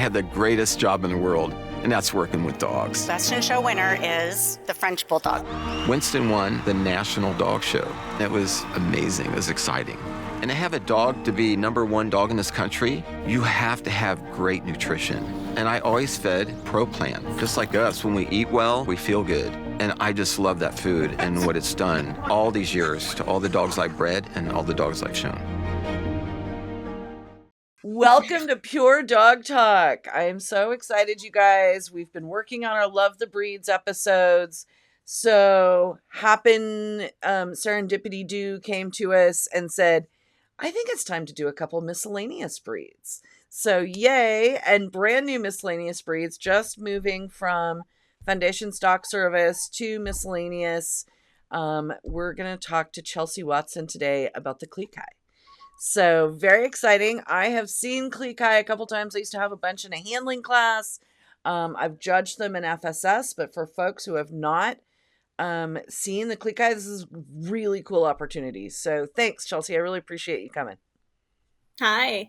have the greatest job in the world, and that's working with dogs. Best in Show winner is the French Bulldog. Winston won the National Dog Show. It was amazing. It was exciting. And to have a dog to be #1 dog in this country, you have to have great nutrition. And I always fed Pro Plan. Just like us, when we eat well, we feel good. And I just love that food and what it's done all these years to all the dogs I've bred and all the dogs I've shown. Welcome to Pure Dog Talk. I am so excited, you guys. We've been working on our Love the Breeds episodes. So Serendipity Doo came to us and said, I think it's time to do a couple miscellaneous breeds. So yay, and brand new miscellaneous breeds, just moving from Foundation Stock Service to miscellaneous. We're going to talk to Chelsea Watson today about the Klee Kai. So very exciting. I have seen Klee Kai a couple times. I used to have a bunch in a handling class. I've judged them in FSS, but for folks who have not seen the Klee Kai, this is really cool opportunity. So thanks, Chelsea. I really appreciate you coming. Hi.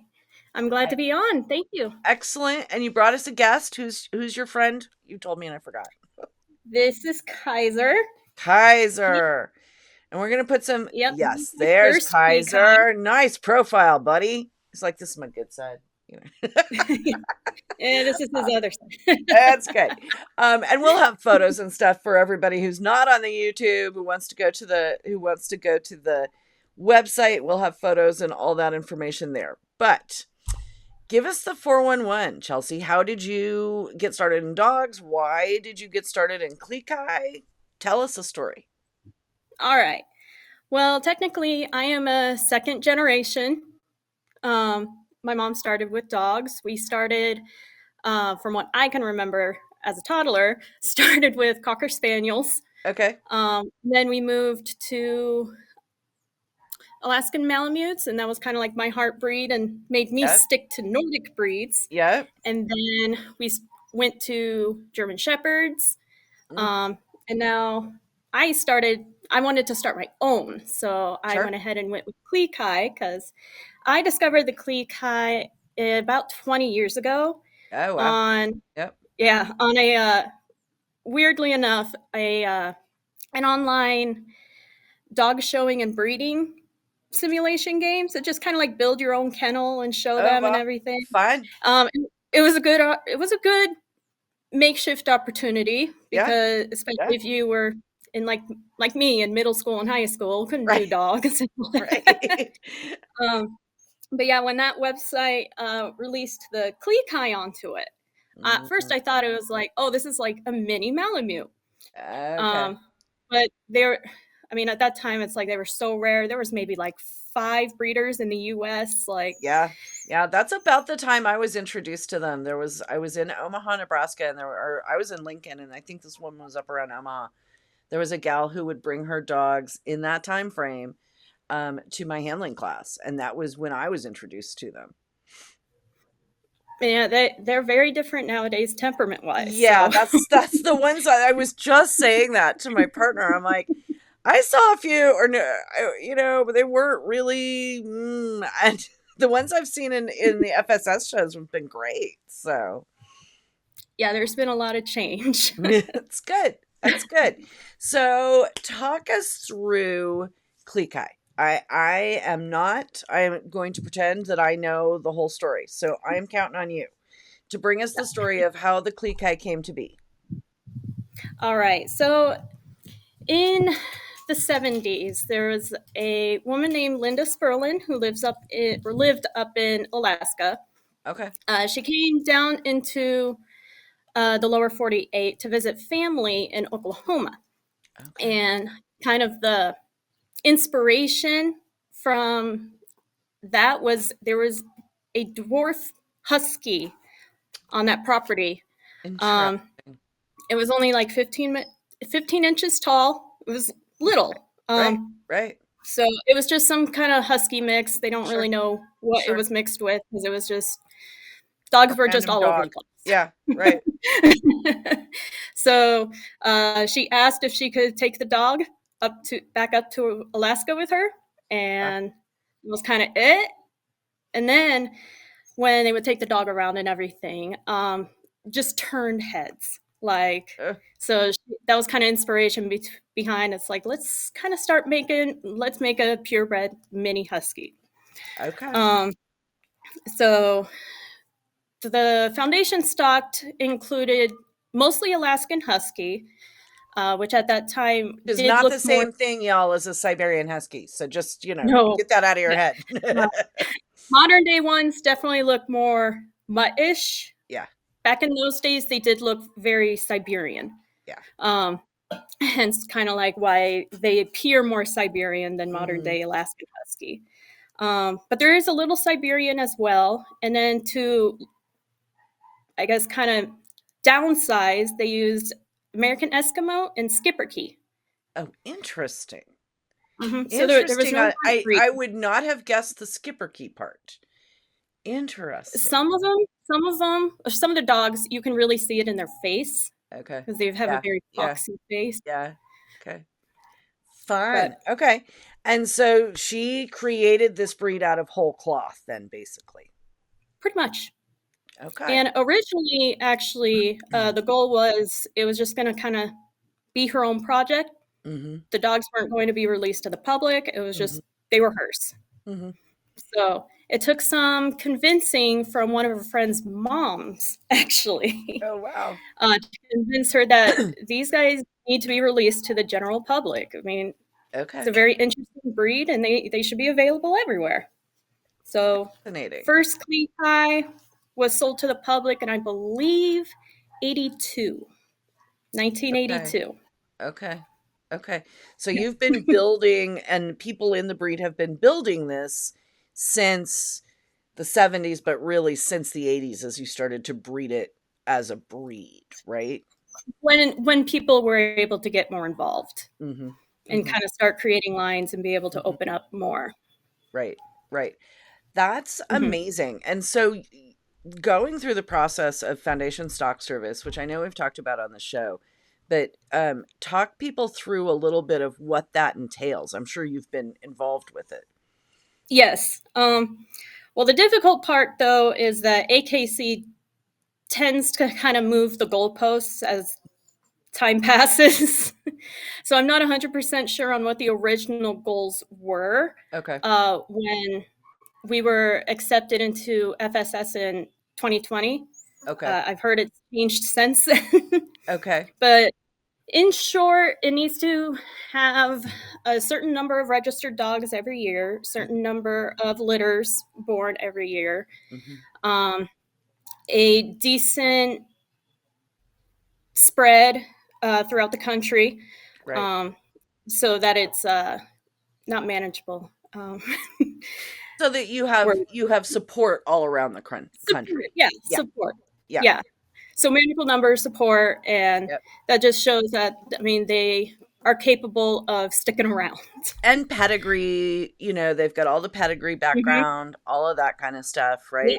I'm glad to be on. Thank you. Excellent. And you brought us a guest. Who's your friend? You told me and I forgot. This is Kaiser. Kaiser. And we're going to put some, Yep. Yes, there's Kaiser. Nice profile, buddy. It's like, this is my good side. Yeah, this is his other side. That's good. And we'll have photos and stuff for everybody who's not on the YouTube, who wants to go to the website. We'll have photos and all that information there. But give us the 411, Chelsea. How did you get started in dogs? Why did you get started in Klee Kai? Tell us a story. All right. Well, technically, I am a second generation. My mom started with dogs. We started, from what I can remember as a toddler, started with Cocker Spaniels. Okay. Then we moved to Alaskan Malamutes, and that was kind of like my heart breed and made me stick to Nordic breeds. Yeah. And then we went to German Shepherds. And now I wanted to start my own. So I went ahead and went with Klee Kai because I discovered the Klee Kai about 20 years ago. Oh, wow. On a, weirdly enough, an online dog showing and breeding simulation games that just kind of like build your own kennel and show them and everything. Fun. It was a good makeshift opportunity because especially if you were in like me in middle school and high school, couldn't do dogs. Right. But yeah, when that website released the Klee Kai onto it, at first I thought it was like, oh, this is like a mini Malamute. Okay. But at that time, it's like they were so rare. There was maybe like 5 breeders in the U.S. Yeah, that's about the time I was introduced to them. I was in Omaha, Nebraska, and I was in Lincoln, and I think this one was up around Omaha. There was a gal who would bring her dogs in that time frame to my handling class, and that was when I was introduced to them. Yeah, they're very different nowadays, temperament-wise. Yeah, so. that's the ones I was just saying that to my partner. I'm like, I saw a few, but they weren't really. And the ones I've seen in the FSS shows have been great. So, yeah, there's been a lot of change. It's good. That's good. So, talk us through Klee Kai. I am going to pretend that I know the whole story. So I am counting on you to bring us the story of how the Klee Kai came to be. All right. So in the 70s, there was a woman named Linda Sperlin who lived up in Alaska. Okay. She came down into the lower 48 to visit family in Oklahoma. Okay. And kind of the inspiration from that was there was a dwarf husky on that property. It was only like 15 inches tall. It was little. Right. So it was just some kind of husky mix. They don't really know what it was mixed with because it was just dogs were just all over the place. Yeah, right. So she asked if she could take the dog back up to Alaska with her, and it was kind of it. And then when they would take the dog around and everything, just turned heads. Like, so that was kind of inspiration behind. It's like, let's make a purebred mini husky. Okay. So the foundation stock included mostly Alaskan Husky, which at that time Is did not look the same more, thing, y'all, as a Siberian Husky. So just, no, get that out of your yeah. head. Modern day ones definitely look more mutt-ish. Yeah. Back in those days, they did look very Siberian. Yeah. Hence, kind of like why they appear more Siberian than modern Mhm. day Alaskan Husky. But there is a little Siberian as well. And then to, I guess, kind of downsize, they used American Eskimo and Schipperke. Oh, interesting. So there was Interesting. no breed. I would not have guessed the Schipperke part. Interesting. Some of the dogs, you can really see it in their face Okay. because they have a very Yeah. foxy face. Yeah. Okay. Fun. Okay. And so she created this breed out of whole cloth then, basically. Pretty much. Okay. And originally, actually, the goal was it was just going to kind of be her own project. Mm-hmm. The dogs weren't going to be released to the public. It was just, they were hers. Mm-hmm. So it took some convincing from one of her friend's moms, actually, Oh, wow. to convince her that these guys need to be released to the general public. I mean, Okay. it's a very interesting breed, and they should be available everywhere. So Fascinating. first Klee Kai was sold to the public in, I believe, 1982. Okay. So you've been building, and people in the breed have been building this since the 70s, but really since the 80s as you started to breed it as a breed, right? When people were able to get more involved Mm-hmm. and kind of start creating lines and be able to open up more. Right. That's amazing. And so going through the process of foundation stock service, which I know we've talked about on the show, but talk people through a little bit of what that entails. I'm sure you've been involved with it. Yes. Well, the difficult part, though, is that AKC tends to kind of move the goalposts as time passes. So I'm not 100% sure on what the original goals were. Okay. When we were accepted into FSS in 2020. Okay. I've heard it's changed since then. Okay. But in short, it needs to have a certain number of registered dogs every year, certain number of litters born every year, a decent spread throughout the country, Right. so that it's not manageable. So that you have support all around the country. Support. Yeah. Yeah. So manageable numbers, support, and that just shows that, I mean, they are capable of sticking around. And pedigree, they've got all the pedigree background, all of that kind of stuff, right?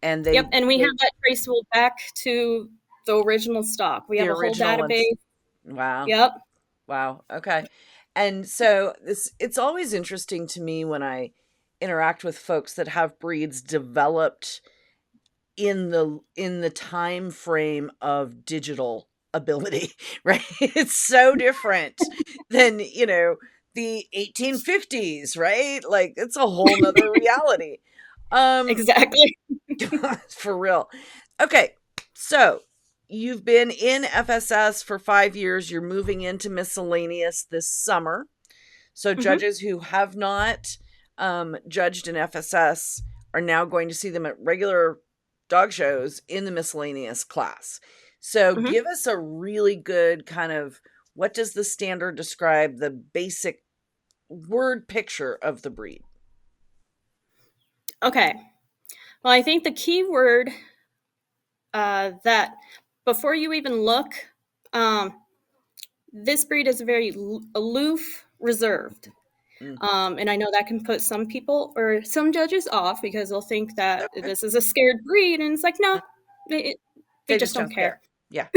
And and we have that traceable back to the original stock. We have a whole database. Wow. Yep. Wow. Okay. And so it's always interesting to me when I interact with folks that have breeds developed in the time frame of digital ability, right? It's so different than, the 1850s, right? Like it's a whole nother reality. Exactly. For real. Okay. So you've been in FSS for 5 years. You're moving into miscellaneous this summer. So judges who have not judged in FSS are now going to see them at regular dog shows in the miscellaneous class. So give us a really good kind of, what does the standard describe, the basic word picture of the breed? Okay. Well, I think the key word that before you even look, this breed is very aloof, reserved. And I know that can put some people or some judges off because they'll think that this is a scared breed. And it's like, no, they just don't care. Yeah.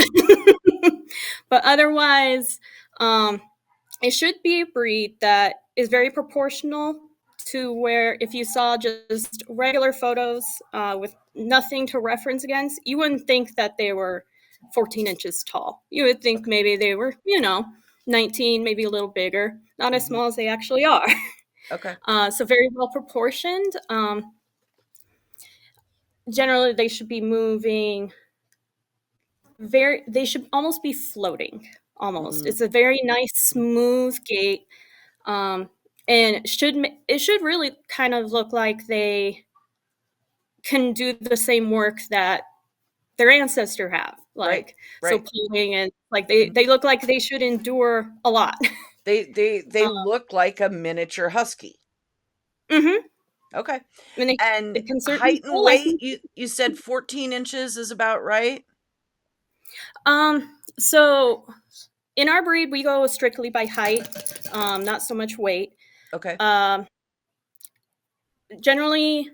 But otherwise, it should be a breed that is very proportional to where if you saw just regular photos with nothing to reference against, you wouldn't think that they were 14 inches tall. You would think maybe they were, 19, maybe a little bigger, not as small as they actually are. Okay. So very well proportioned. Generally, they should be moving they should almost be floating, almost. It's a very nice, smooth gait. And it should really kind of look like they can do the same work that their ancestor have, like so Right. pulling, and like they look like they should endure a lot. They look like a miniature husky. Mm-hmm. Okay. And they And can certainly height and pull, I weight, think. you said 14 inches is about right? So in our breed, we go strictly by height, not so much weight. Okay. Generally,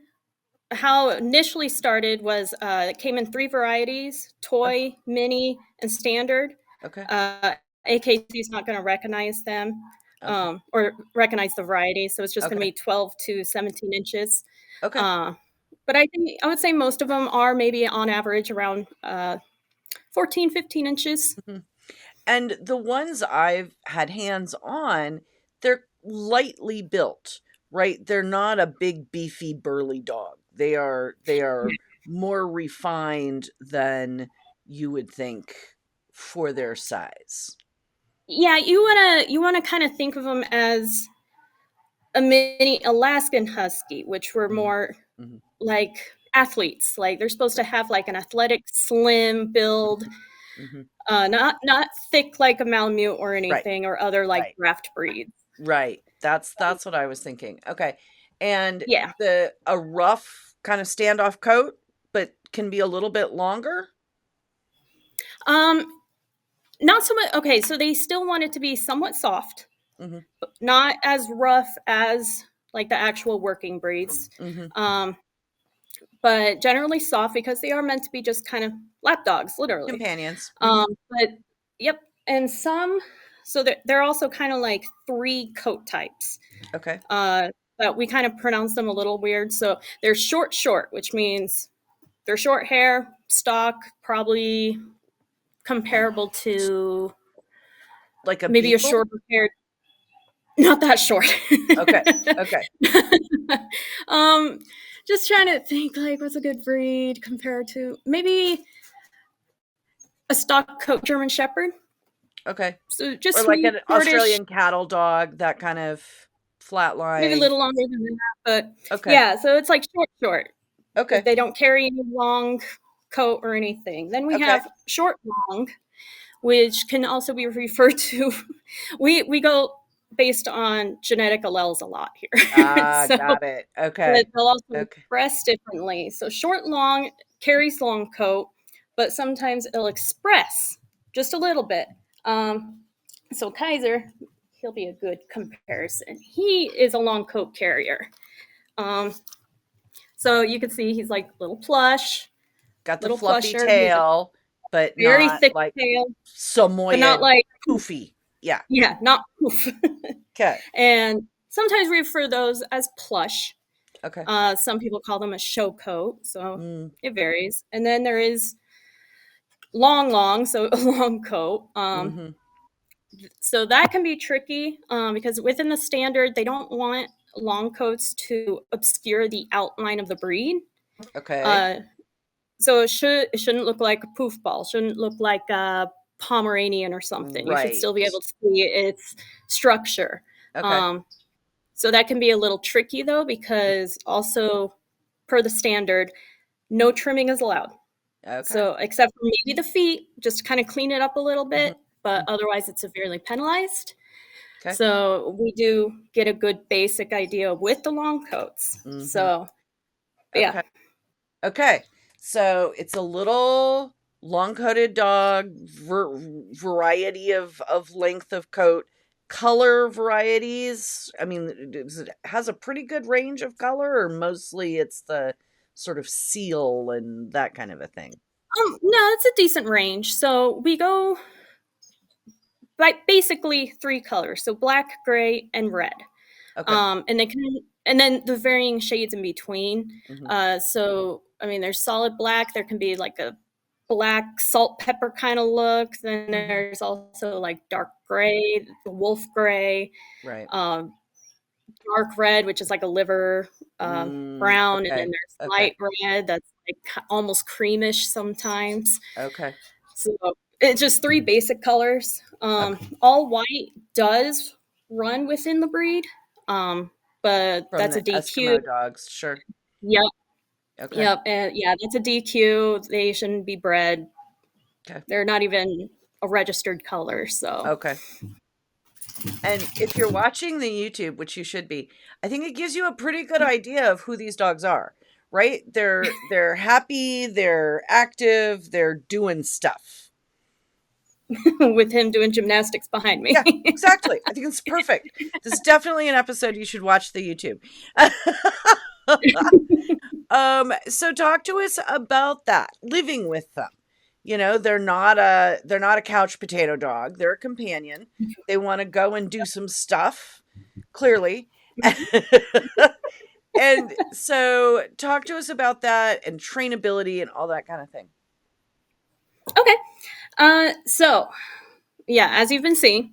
how it initially started was it came in 3 varieties: toy, mini, and standard. Okay. AKC is not going to recognize them Okay. or recognize the variety, so it's just going to Okay. be 12 to 17 inches. Okay. But I would say most of them are maybe on average around 14, 15 inches. And the ones I've had hands on, they're lightly built, right? They're not a big, beefy, burly dog. They are more refined than you would think for their size. Yeah, you wanna kind of think of them as a mini Alaskan Husky, which were more Mm-hmm. like athletes. Like they're supposed to have like an athletic, slim build, Mm-hmm. not thick like a Malamute or Right. anything, or other like Right. draft breeds. Right. That's what I was thinking. Okay. And Yeah. a rough kind of standoff coat, but can be a little bit longer. Not so much. Okay, so they still want it to be somewhat soft, Mm-hmm. but not as rough as like the actual working breeds. Mm-hmm. But generally soft because they are meant to be just kind of lap dogs, literally. Companions. But yep, and so they're also kind of like 3 coat types. Okay. But we kind of pronounce them a little weird. So they're short, which means they're short hair, stock, probably comparable to Like a maybe a beagle? shorter haired, not that short. Okay. Okay. um, just trying to think like what's a good breed compared to maybe a stock coat German Shepherd. Okay. So just Or like sweet, an shortish, Australian cattle dog, that kind of flat maybe a line. little longer than that, but Okay. yeah. So it's like short. Okay. They don't carry any long coat or anything. Then we Okay. have short long, which can also be referred to. We go based on genetic alleles a lot here. So, Got it. Okay. but they'll also Okay. express differently. So short long carries long coat, but sometimes it'll express just a little bit. So Kaiser, he'll be a good comparison. He is a long coat carrier. So you can see he's like little plush, Got the little fluffy plusher. He has a tail, but very not thick like tail, but Samoyed not like poofy. Yeah. yeah, not poof. Okay. And sometimes we refer those as plush. Okay. Some people call them a show coat, so Mm. it varies. And then there is long, so a long coat. Mm-hmm. So that can be tricky because within the standard, they don't want long coats to obscure the outline of the breed. Okay. So it shouldn't look like a poof ball. Shouldn't look like a Pomeranian or something. You should still be able to see its structure. Okay. So that can be a little tricky though, because also per the standard, no trimming is allowed. Okay. So except for maybe the feet, just to kind of clean it up a little bit, but otherwise it's severely penalized. Okay. So we do get a good basic idea with the long coats. Mhm. So yeah. Okay. Okay. So it's a little long-coated dog, variety of length of coat, color varieties. I mean, it has a pretty good range of color, or mostly it's the sort of seal and that kind of a thing. No, it's a decent range. So we go by basically 3 colors. So black, gray, and red. Okay. And they can and then the varying shades in between. Mhm. So, I mean, there's solid black. There can be like a black salt pepper kind of look. Then Mhm. there's also like dark gray, the wolf gray, Right. um, dark red, which is like a liver brown, and then Okay. there's Okay. light red that's like almost creamish sometimes. Okay. So it's just three basic colors. Okay. All white does run within the breed, but From that's the a DQ. Eskimo dogs. Sure. Yep, Okay. yep, and yeah, that's a DQ. They shouldn't be bred. Okay. They're not even a registered color. So Okay. And if you're watching the YouTube, which you should be, I think it gives you a pretty good idea of who these dogs are, right? They're happy, they're active, they're doing stuff. with him doing gymnastics behind me. Yeah, exactly. I think it's perfect. This is definitely an episode you should watch the YouTube. So talk to us about that. Living with them. You know, they're not a couch potato dog. They're a companion. They want to go and do some stuff, clearly. And so talk to us about that and trainability and all that kind of thing. Okay. So yeah, as you've been seeing,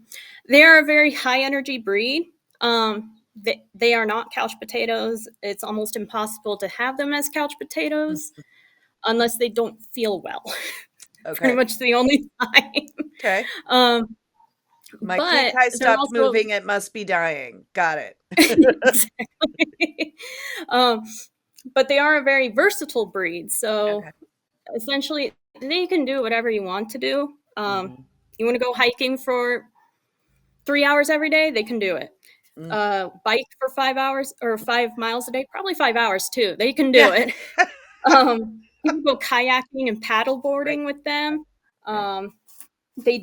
they are a very high energy breed. They are not couch potatoes. It's almost impossible to have them as couch potatoes unless they don't feel well. Pretty Okay. much the only time. Okay. Um, My but Klee Kai they're stopped also moving. It must be dying. Got it. exactly. um, but they are a very versatile breed. So Okay. essentially, they can do whatever you want to do. Mhm. You want to go hiking for 3 hours every day, they can do it. Mm. Bike for 5 hours or 5 miles a day, probably 5 hours too. They can do Yeah. it. You can go kayaking and paddle Right. boarding with them. Right. They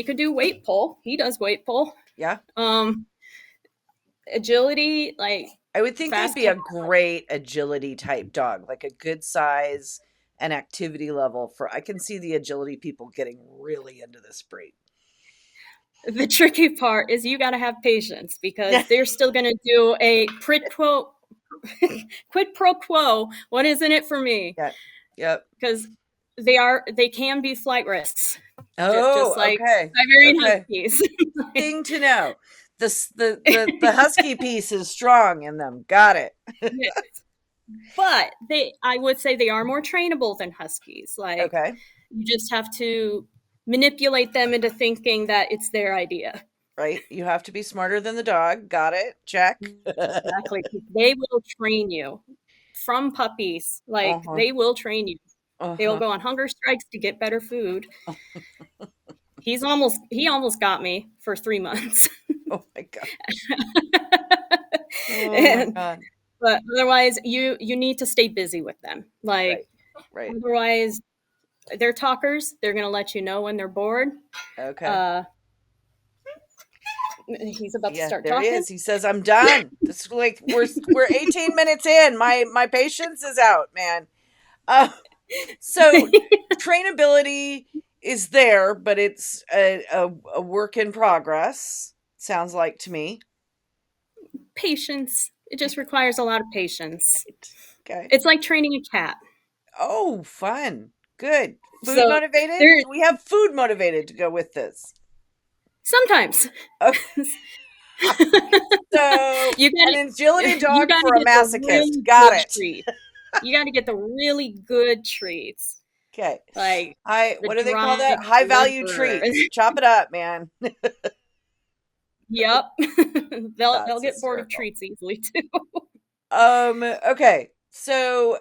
could do weight pull. He does weight pull. Yeah. Agility, like I would think they'd fast be a tempo. great agility type dog, like a good size and activity level for I can see the agility people getting really into this breed. The tricky part is you got to have patience because they're still going to do a quid pro quo. What is in it for me? Yeah. Yep. Because they can be flight risks, Oh, just like okay. Siberian Okay. Huskies. Thing to know. The husky piece is strong in them. Got it. Yes. But I would say they are more trainable than Huskies. Like Okay. you just have to manipulate them into thinking that it's their idea. Right. You have to be smarter than the dog. Got it. Check. Exactly. They will train you from puppies. Like Uh-huh. they will train you. They will Uh-huh. go on hunger strikes to get better food. He almost got me for 3 months. Oh my God. Oh my And, God. but otherwise you need to stay busy with them. Like Right. Right. otherwise they're talkers. They're going to let you know when they're bored. Okay. He's about to Yeah, start there he talking. is. He says, "I'm done." This is like we're 18 minutes in. My patience is out, man. So trainability is there, but it's a work in progress. Sounds like to me. Patience. It just requires a lot of patience. Okay. It's like training a cat. Oh, fun. Good. Food So motivated? there- Do we have food motivated to go with this? Sometimes. Okay. So You gotta, an agility dog gotta for a get the masochist. really Got good it. treats. You got to get the really good treats. Okay. Like What do they call dry that? High value liver. treats. Chop it up, man. Yep. They'll That's get bored of hysterical. treats easily too. Okay. So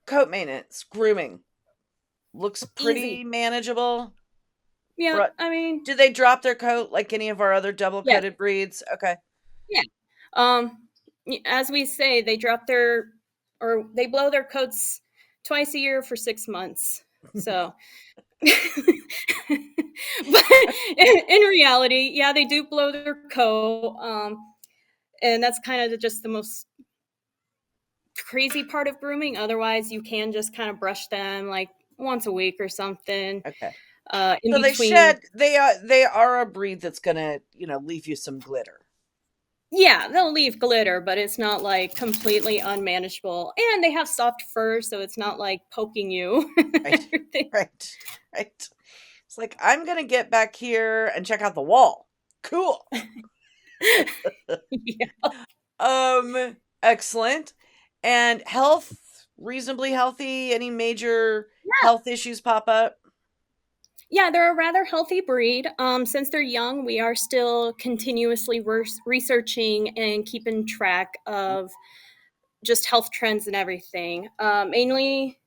coat maintenance, grooming. Looks pretty Easy. manageable. Yeah, I mean, Do they drop their coat like any of our other double coated breeds? Okay. yeah. As we say, they they blow their coats twice a year for 6 months. So, but in reality, yeah, they do blow their coat. And that's kind of just the most crazy part of grooming. Otherwise, you can just kind of brush them like once a week or something. Okay. In So between, they are a breed that's gonna, leave you some glitter. Yeah, they'll leave glitter, but it's not like completely unmanageable. And they have soft fur, so it's not like poking you. Right. Right. Right. It's like, I'm going to get back here and check out the wall. Cool. Yeah. Excellent. And health, reasonably healthy. Any major health issues pop up? Yeah, they're a rather healthy breed. Since they're young, we are still continuously researching and keeping track of just health trends and everything. Mainly,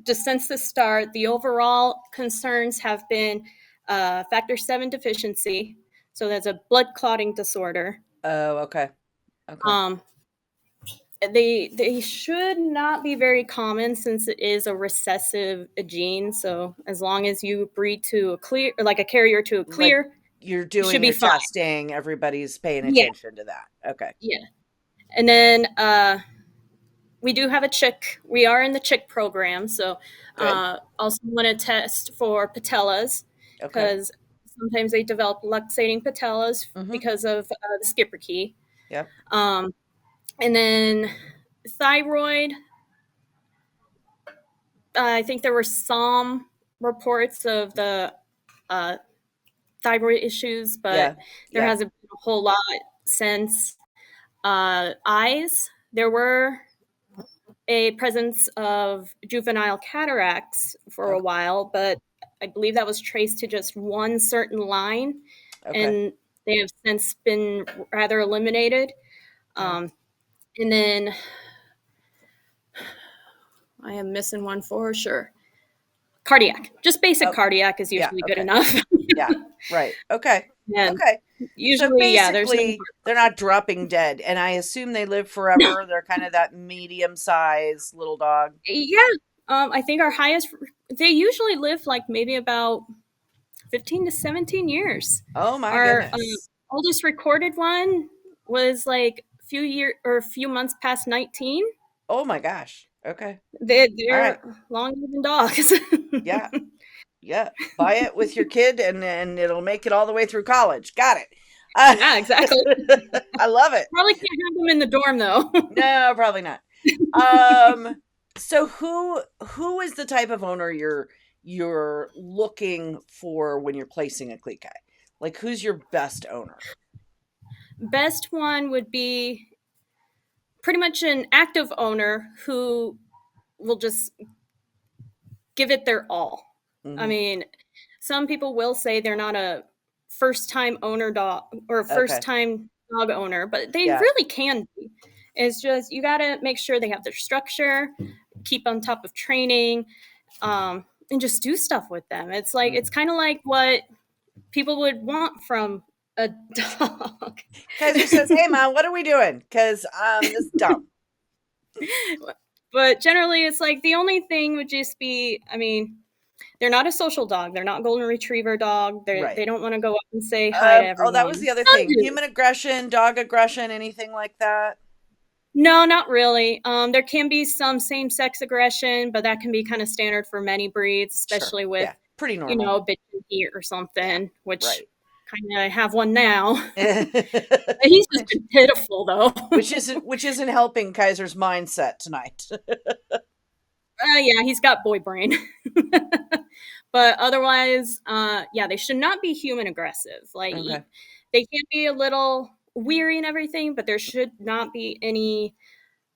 just since the start, the overall concerns have been factor 7 deficiency. So that's a blood clotting disorder. Oh, okay. Okay. They should not be very common since it is a recessive gene. So as long as you breed to a clear, or like a carrier to a clear, like you're you doing should be your fine. testing, everybody's paying Yeah. attention to that. Okay. Yeah. And then we do have a chick. We are in the chick program. So also want to test for patellas because sometimes they develop luxating patellas because of the skipper key. Yep. And then thyroid. I think there were some reports of the thyroid issues, but there hasn't been a whole lot since. Eyes, there were a presence of juvenile cataracts for a while, but I believe that was traced to just one certain line, and they have since been rather eliminated. And then I am missing one for sure. Cardiac, just basic cardiac is usually good enough. Yeah, right. Okay. And okay. usually, so there's basically, they're not dropping dead, and I assume they live forever. They're kind of that medium-sized little dog. Yeah. I think our highest, they usually live like maybe about 15 to 17 years. Oh my Our goodness. oldest recorded one was like a few months past 19. Oh my gosh. Okay. They're longer than dogs. Yeah. Yeah. Buy it with your kid and it'll make it all the way through college. Got it. Yeah, exactly. I love it. Probably can't have them in the dorm though. No, probably not. So who is the type of owner you're looking for when you're placing a Klee Kai? Like, who's your best owner? Best one would be pretty much an active owner who will just give it their all. I mean, some people will say they're not a first-time owner dog or first-time dog owner, but they really can be. It's just you got to make sure they have their structure, keep on top of training, and just do stuff with them. It's like it's kind of like what people would want from a dog. Kaiser says, "Hey, Mom, what are we doing? Because this is dumb." But generally, it's like the only thing would just be, I mean, they're not a social dog. They're not golden retriever dog. They don't want to go up and say hi to everyone. Oh, that was the other thing. Human aggression, dog aggression, anything like that? No, not really. There can be some same-sex aggression, but that can be kind of standard for many breeds, especially with, pretty normal. a bitch and heat or something, which kind of have one now. He's just pitiful, though. which isn't helping Kaiser's mindset tonight. Yeah, he's got boy brain. But otherwise, they should not be human aggressive. Like they can be a little weary and everything, but there should not be any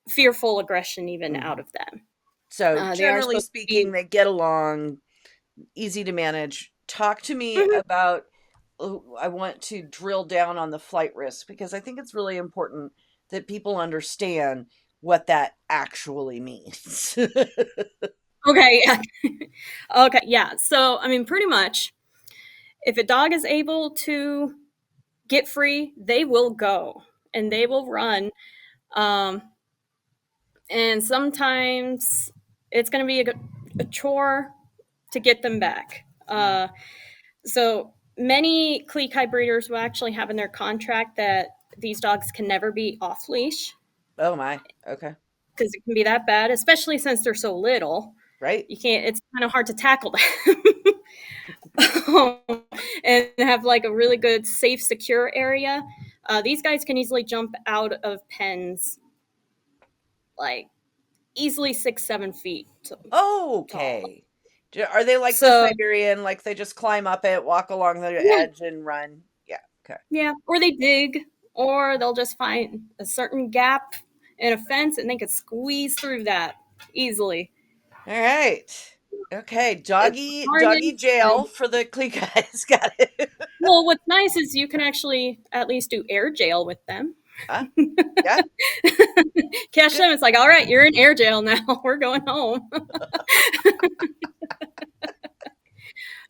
fearful aggression even out of them. So generally speaking, they get along, easy to manage. Talk to me about, I want to drill down on the flight risk because I think it's really important that people understand what that actually means. Okay. Okay. Yeah. So, I mean, pretty much if a dog is able to get free, they will go and they will run. And sometimes it's going to be a chore to get them back. So many Klee Kai breeders will actually have in their contract that these dogs can never be off leash. Oh my. Okay. Because it can be that bad, especially since they're so little. Right. You can't, it's kind of hard to tackle them. And have like a really good, safe, secure area. These guys can easily jump out of pens, like easily 6-7 feet tall. Okay. Are they like the So Siberian, like they just climb up it, walk along the yeah, edge and run? Yeah. Okay. yeah, or they dig, or they'll just find a certain gap in a fence and they could squeeze through that easily. All right. Okay. It's Doggy hardened. jail for the Klee guys. Got it. Well, what's nice is you can actually at least do air jail with them. Huh? Yeah. Catch Good. them. It's like, all right, you're in air jail now. We're going home.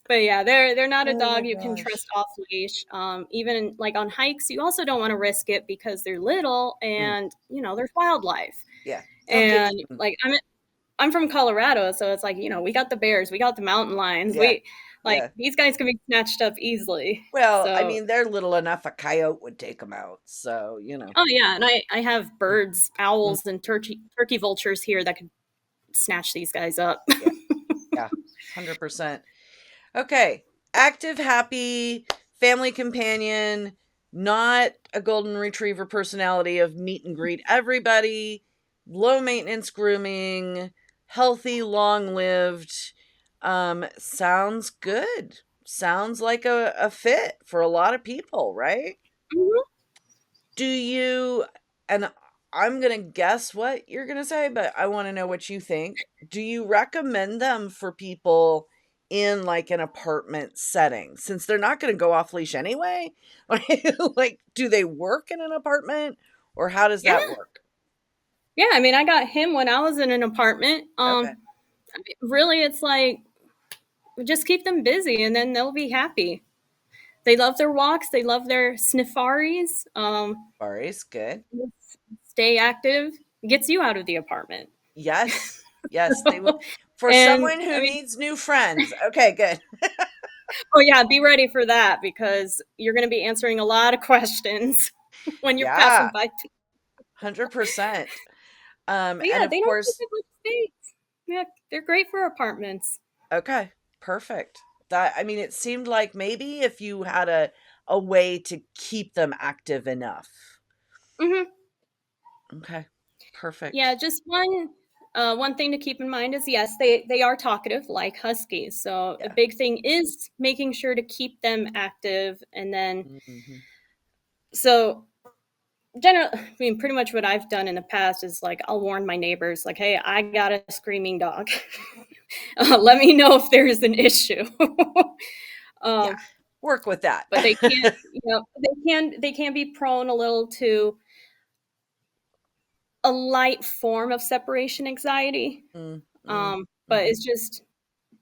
But yeah, they're not a Oh my dog you can trust gosh. off leash. Even like on hikes, you also don't want to risk it because they're little Mm, and there's wildlife. yeah. They'll get And eaten. like I'm from Colorado, so it's like we got the bears, we got the mountain lions. Yeah. Like Yeah. these guys can be snatched up easily. Well, I So mean, they're little enough a coyote would take them out. So, oh yeah, and I have birds, Mm, owls, and turkey vultures here that could snatch these guys up. yeah. Yeah. 100%. Okay. Active, happy, family companion, not a golden retriever personality of meet and greet everybody, low maintenance grooming, healthy, long lived. Sounds good. Sounds like a fit for a lot of people, right? Mhm. Do you, and I'm going to guess what you're going to say, but I want to know what you think. Do you recommend them for people in like an apartment setting since they're not going to go off leash anyway? Like, do they work in an apartment or how does that Yeah, work? yeah. I mean, I got him when I was in an apartment. Okay. I mean, really, it's like just keep them busy, and then they'll be happy. They love their walks. They love their sniffaries. Barry's good. Stay active. Gets you out of the apartment. Yes. Yes. They will. For And someone who I mean, needs new friends. Okay, good. oh yeah, be ready for that because you're going to be answering a lot of questions when you're passing Yeah. by. 100%. But And yeah, of they don't take course, up much space. Yeah, they're great for apartments. okay, perfect. That, I mean, it seemed like maybe if you had a way to keep them active enough. Hmm. Okay, perfect. Yeah, just one thing to keep in mind is yes, they are talkative like huskies. So a Yeah. big thing is making sure to keep them active, and then Mhm. so general. I mean, pretty much what I've done in the past is like I'll warn my neighbors, like, "Hey, I got a screaming dog. Let me know if there is an issue." Yeah, um, work with that. but they can't, they can be prone a little to a light form of separation anxiety. Mm, mm, But mhm. it's just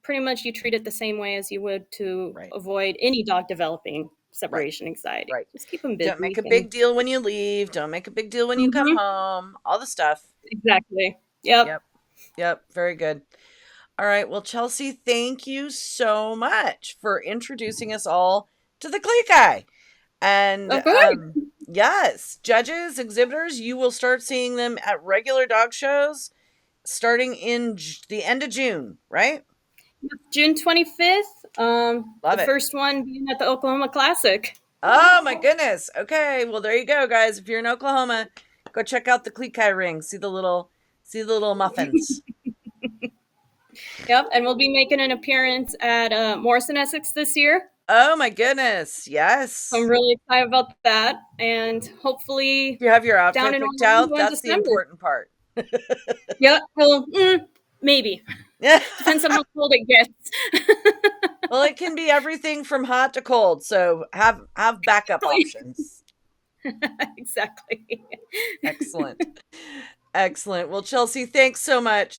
pretty much you treat it the same way as you would to Right, avoid any dog developing right, separation anxiety. right. Just keep them Don't make busy a and big deal when you leave. Don't make a big deal when you come mhm, home. All the stuff. exactly. Yep. Yep, yep. Very good. All right. Well, Chelsea, thank you so much for introducing us all to the Klee Kai. And Of course. yes, judges, exhibitors, you will start seeing them at regular dog shows starting in the end of June, right? June 25th. The Love it. first one being at the Oklahoma Classic. Oh my goodness. Okay. Well, there you go, guys. If you're in Oklahoma, go check out the Klee Kai ring. See the little muffins. Yep, and we'll be making an appearance at Morrison, Essex this year. Oh my goodness. So I'm Yes. really excited about that, and hopefully You have your down outfit in picked out. Orlando in That's the December. important part. Yeah, well, maybe. Yeah. Depends on how cold it gets. Well, it can be everything from hot to cold, so have backup options. Exactly. Excellent. Excellent. Well, Chelsea, thanks so much.